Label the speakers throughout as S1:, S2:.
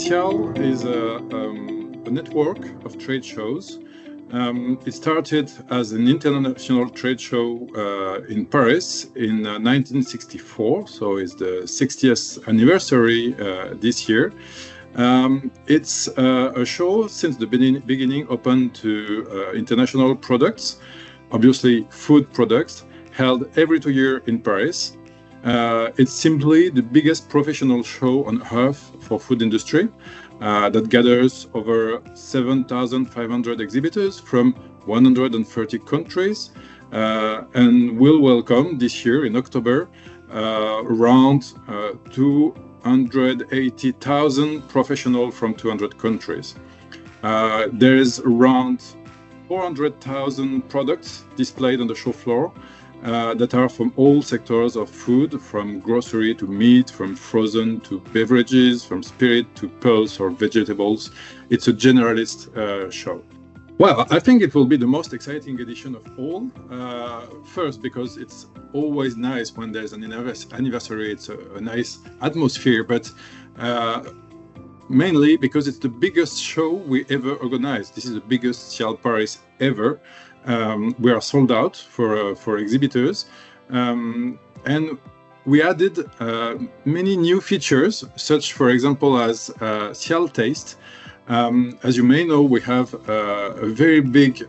S1: SIAL is a network of trade shows. It started as an international trade show in Paris in 1964, so it's the 60th anniversary this year. It's a show since the beginning open to international products, obviously food products, held every 2 years in Paris. It's simply the biggest professional show on earth for food industry that gathers over 7,500 exhibitors from 130 countries and will welcome this year in October around 280,000 professionals from 200 countries. There is around 400,000 products displayed on the show floor that are from all sectors of food, from grocery to meat, from frozen to beverages, from spirit to pulse or vegetables. It's a generalist show. Well, I think it will be the most exciting edition of all. First, because it's always nice when there's an anniversary, it's a nice atmosphere, but mainly because it's the biggest show we ever organized. This is the biggest SIAL Paris ever. We are sold out for exhibitors, and we added many new features, such, for example, as SIAL Taste. As you may know, we have a very big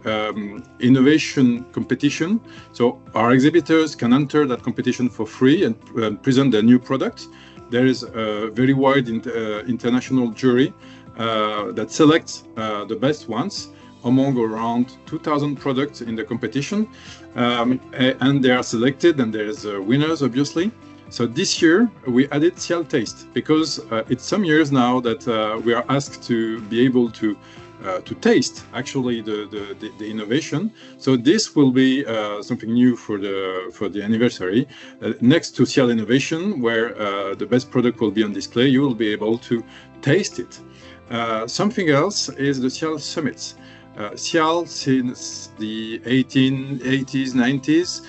S1: innovation competition. So our exhibitors can enter that competition for free and present their new products. There is a very wide international jury that selects the best ones among around 2,000 products in the competition, and they are selected, and there's winners, obviously. So this year we added SIAL Taste because it's some years now that we are asked to be able to taste actually the innovation. So this will be something new for the anniversary. Next to SIAL Innovation, where the best product will be on display, you will be able to taste it. Something else is the SIAL Summits. SIAL, since the 1880s, 90s,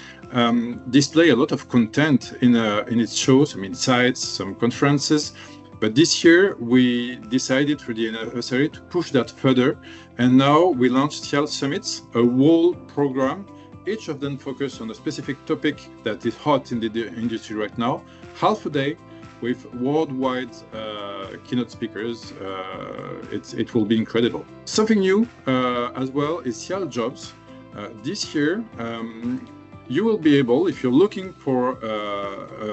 S1: display a lot of content in its shows, some insights, some conferences. But this year we decided for the anniversary to push that further, and now we launched SIAL Summits, a whole program. Each of them focus on a specific topic that is hot in the industry right now. Half a day with worldwide keynote speakers. It will be incredible. Something new as well is SIAL Jobs. This year, you will be able, if you're looking for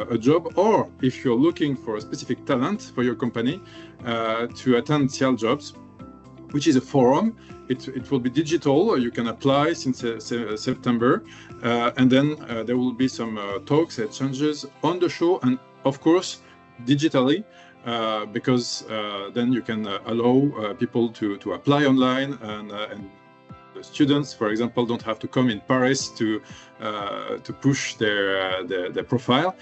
S1: a job or if you're looking for a specific talent for your company, to attend SIAL Jobs, which is a forum. It will be digital. You can apply since September, and then there will be some talks, exchanges on the show, and of course digitally, because then you can allow people to apply online, and the students, for example, don't have to come in Paris to push their profile.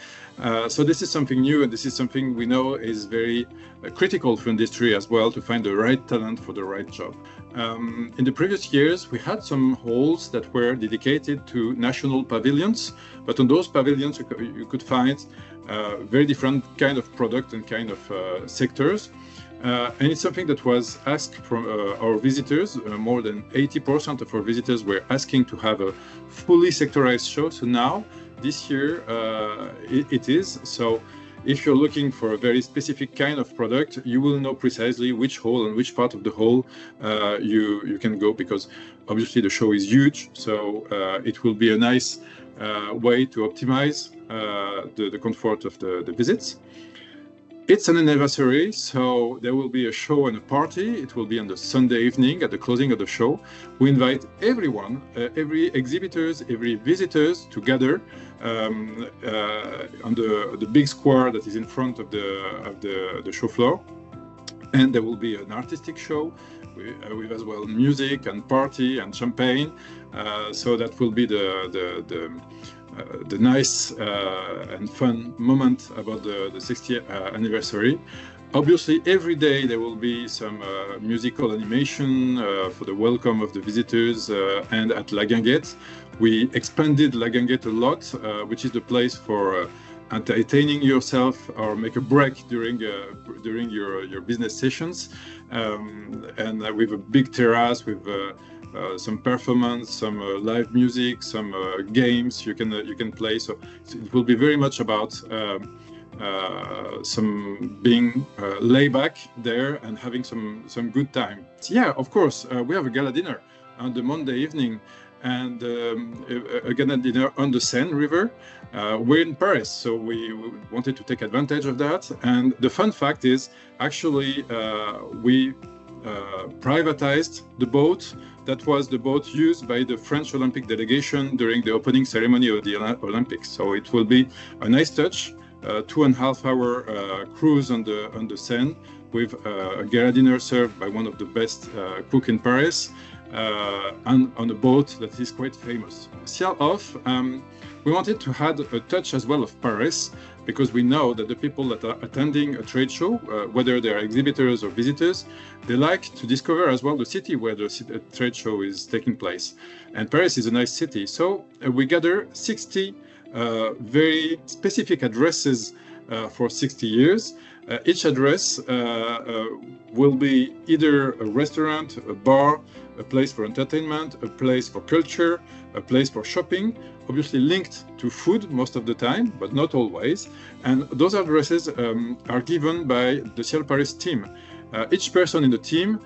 S1: So this is something new, and this is something we know is very critical for industry as well, to find the right talent for the right job. In the previous years, we had some halls that were dedicated to national pavilions, but on those pavilions you could find very different kind of product and kind of sectors. And it's something that was asked from our visitors. More than 80% of our visitors were asking to have a fully sectorized show. So now, this year, it is. So if you're looking for a very specific kind of product, you will know precisely which hall and which part of the hall you can go, because obviously the show is huge. So it will be a nice way to optimize the comfort of the visits. It's an anniversary, so there will be a show and a party. It will be on the Sunday evening at the closing of the show. We invite everyone, every exhibitors, every visitors to gather on the big square that is in front of the show floor. And there will be an artistic show with as well music and party and champagne. So that will be the nice and fun moment about the 60th anniversary. Obviously, every day there will be some musical animation for the welcome of the visitors, and at La Guinguette. We expanded La Guinguette a lot, which is the place for entertaining yourself or make a break during your business sessions, and with a big terrace with some performance, some live music, some games you can play. So it will be very much about some being laid back there and having some good time. Yeah, of course, we have a gala dinner on the Monday evening, and a gala dinner on the Seine River. We're in Paris, so we wanted to take advantage of that. And the fun fact is, actually, we privatized the boat that was the boat used by the French Olympic delegation during the opening ceremony of the Olympics. So it will be a nice touch, 2.5 hour cruise on the Seine with a gala dinner served by one of the best cooks in Paris, and on a boat that is quite famous. SIAL Off, we wanted to add a touch as well of Paris, because we know that the people that are attending a trade show, whether they are exhibitors or visitors, they like to discover as well the city where the trade show is taking place. And Paris is a nice city. So we gather 60 very specific addresses for 60 years. Each address will be either a restaurant, a bar, a place for entertainment, a place for culture, a place for shopping, obviously linked to food most of the time, but not always. And those addresses are given by the SIAL Paris team. Each person in the team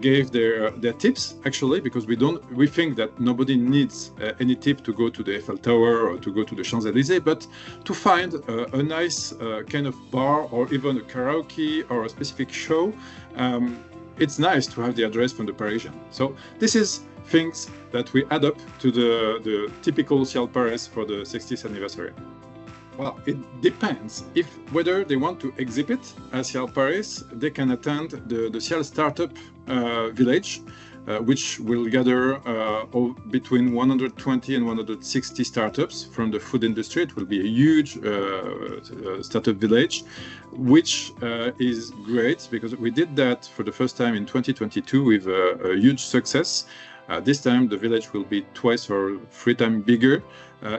S1: gave their tips, actually, because we think that nobody needs any tip to go to the Eiffel Tower or to go to the Champs-Élysées, but to find a nice kind of bar or even a karaoke or a specific show, it's nice to have the address from the Parisian. So this is things that we add up to the typical SIAL Paris for the 60th anniversary. Well, it depends. Whether they want to exhibit at SIAL Paris, they can attend the SIAL Startup Village, which will gather between 120 and 160 startups from the food industry. It will be a huge startup village, which is great because we did that for the first time in 2022 with a huge success. This time the village will be twice or 3 times bigger.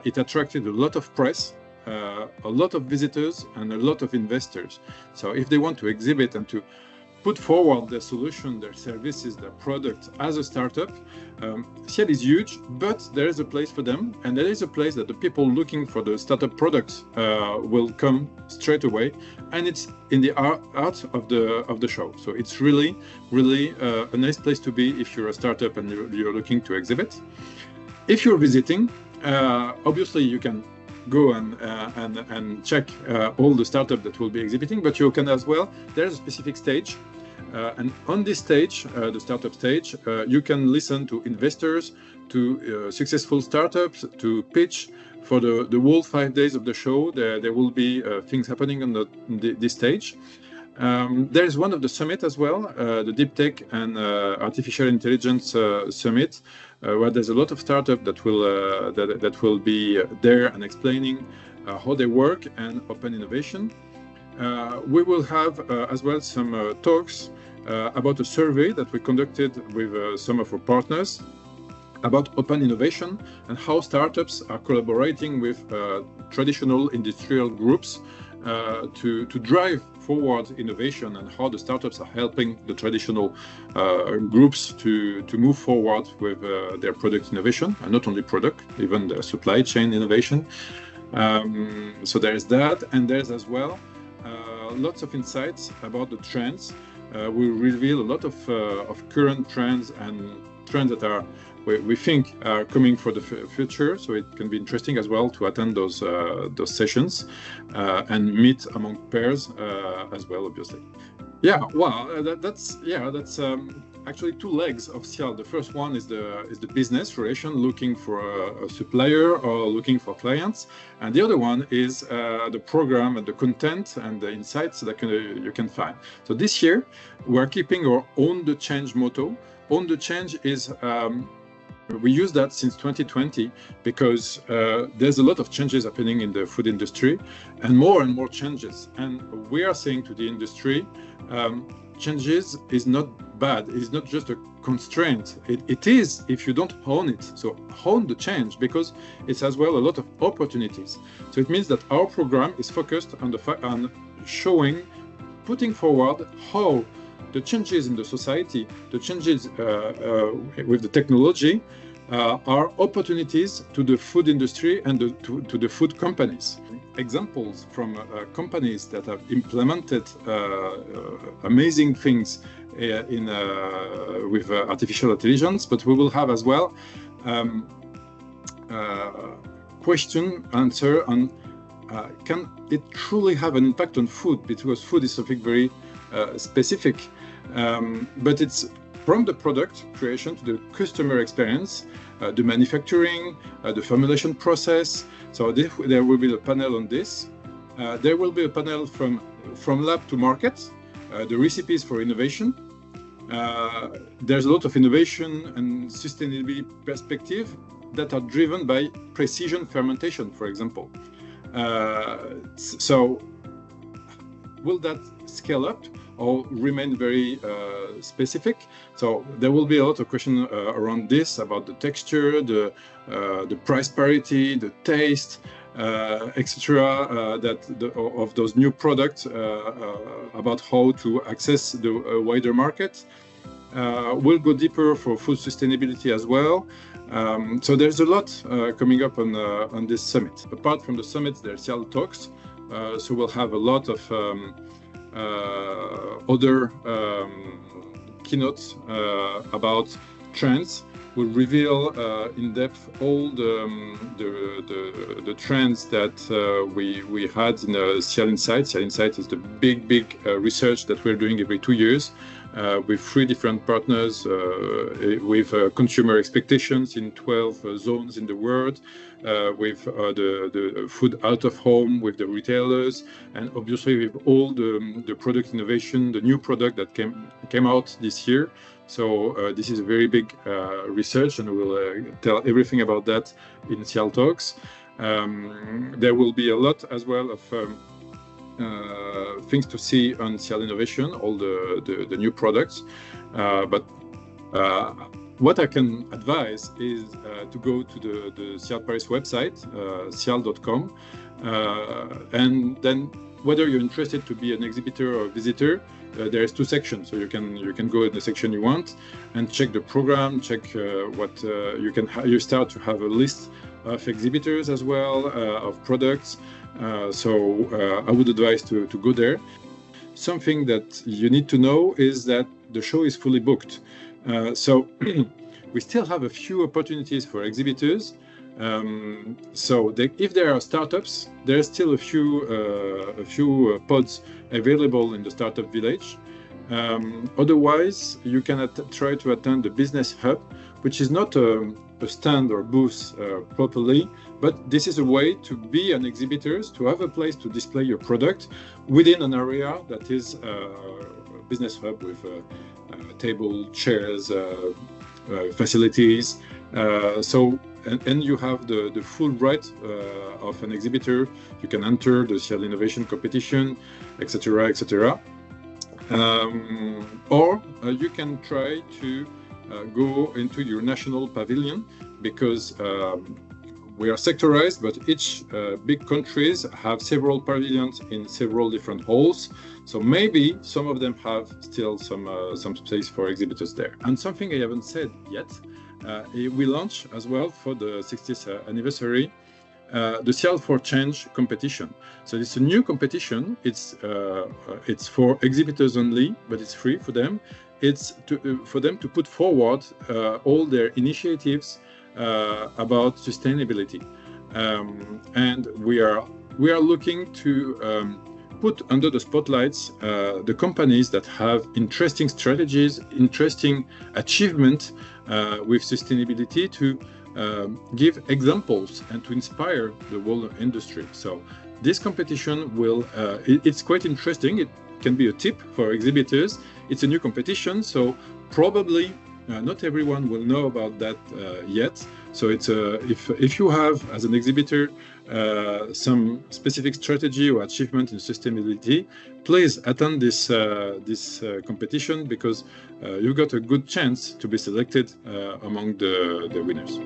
S1: It attracted a lot of press, a lot of visitors and a lot of investors. So if they want to exhibit and to put forward their solution, their services, their products as a startup, SIAL is huge, but there is a place for them, and there is a place that the people looking for the startup products will come straight away, and it's in the heart of the show. So it's really a nice place to be if you're a startup and you're looking to exhibit. If you're visiting, obviously you can go and check all the startups that will be exhibiting, but you can as well, there's a specific stage, and on this stage, the startup stage, you can listen to investors, to successful startups, to pitch for the whole 5 days of the show. There will be things happening on this stage. There's one of the summit as well, the Deep Tech and Artificial Intelligence Summit, where there's a lot of startups that will be there and explaining how they work and open innovation. We will have as well some talks about a survey that we conducted with some of our partners about open innovation and how startups are collaborating with traditional industrial groups to drive forward innovation, and how the startups are helping the traditional groups to move forward with their product innovation, and not only product, even the supply chain innovation. So there's that, and there's as well lots of insights about the trends. We reveal a lot of current trends and trends that are we think are coming for the future, so it can be interesting as well to attend those sessions and meet among peers as well, obviously. Yeah, well, that's actually 2 legs of SIAL. The first one is the business relation, looking for a supplier or looking for clients, and the other one is the program and the content and the insights that you can find. So this year we're keeping our Own the Change motto. Own the Change is we use that since 2020 because there's a lot of changes happening in the food industry, and more changes. And we are saying to the industry, changes is not bad. It's not just a constraint. It is if you don't own it. So own the change, because it's as well a lot of opportunities. So it means that our program is focused on showing, putting forward how the changes in the society, the changes with the technology, are opportunities to the food industry and to the food companies. Examples from companies that have implemented amazing things with artificial intelligence, but we will have as well question answer on can it truly have an impact on food, because food is something very specific, but it's from the product creation to the customer experience, the manufacturing, the formulation process. So there will be a panel on this. There will be a panel from lab to market, the recipes for innovation. There's a lot of innovation and sustainability perspective that are driven by precision fermentation, for example. So will that scale up or remain very specific? So there will be a lot of questions around this, about the texture, the price parity, the taste, etc. Of those new products, about how to access the wider market. We'll go deeper for food sustainability as well. So there's a lot coming up on this summit. Apart from the summit, there's SIAL talks. So we'll have a lot of other keynotes about trends. We'll reveal in depth all the trends that we had in SIAL Insight. SIAL Insight is the big research that we're doing every 2 years with 3 different partners, with consumer expectations in 12 zones in the world, with the food out of home, with the retailers, and obviously with all the product innovation, the new product that came out this year. So this is a very big research, and we'll tell everything about that in SIAL Talks. There will be a lot as well of things to see on SIAL Innovation, all the new products. But what I can advise is to go to the SIAL Paris website, sial.com, and then whether you're interested to be an exhibitor or visitor, there's 2 sections, so you can go in the section you want and check the program, check what you start to have a list of exhibitors as well, of products. So I would advise to go there. Something that you need to know is that the show is fully booked. So we still have a few opportunities for exhibitors. So if there are startups, there's still a few pods available in the startup village. Otherwise, you can try to attend the business hub, which is not a stand or booth properly, but this is a way to be an exhibitor, to have a place to display your product within an area that is a business hub with table, chairs, facilities. And you have the full right of an exhibitor. You can enter the SIAL Innovation competition, etc., etc. Or you can try to go into your national pavilion, because we are sectorized, but each big countries have several pavilions in several different halls. So maybe some of them have still some space for exhibitors there. And something I haven't said yet, we launch as well for the 60th anniversary the SIAL for Change competition. So it's a new competition. It's for exhibitors only, but it's free for them. It's for them to put forward all their initiatives about sustainability, and we are looking to put under the spotlights the companies that have interesting strategies, interesting achievement with sustainability, to give examples and to inspire the whole industry. So this competition will, it's quite interesting. It can be a tip for exhibitors. It's a new competition, so probably Not everyone will know about that yet. So it's if you have, as an exhibitor, some specific strategy or achievement in sustainability, please attend this competition, because you've got a good chance to be selected among the winners.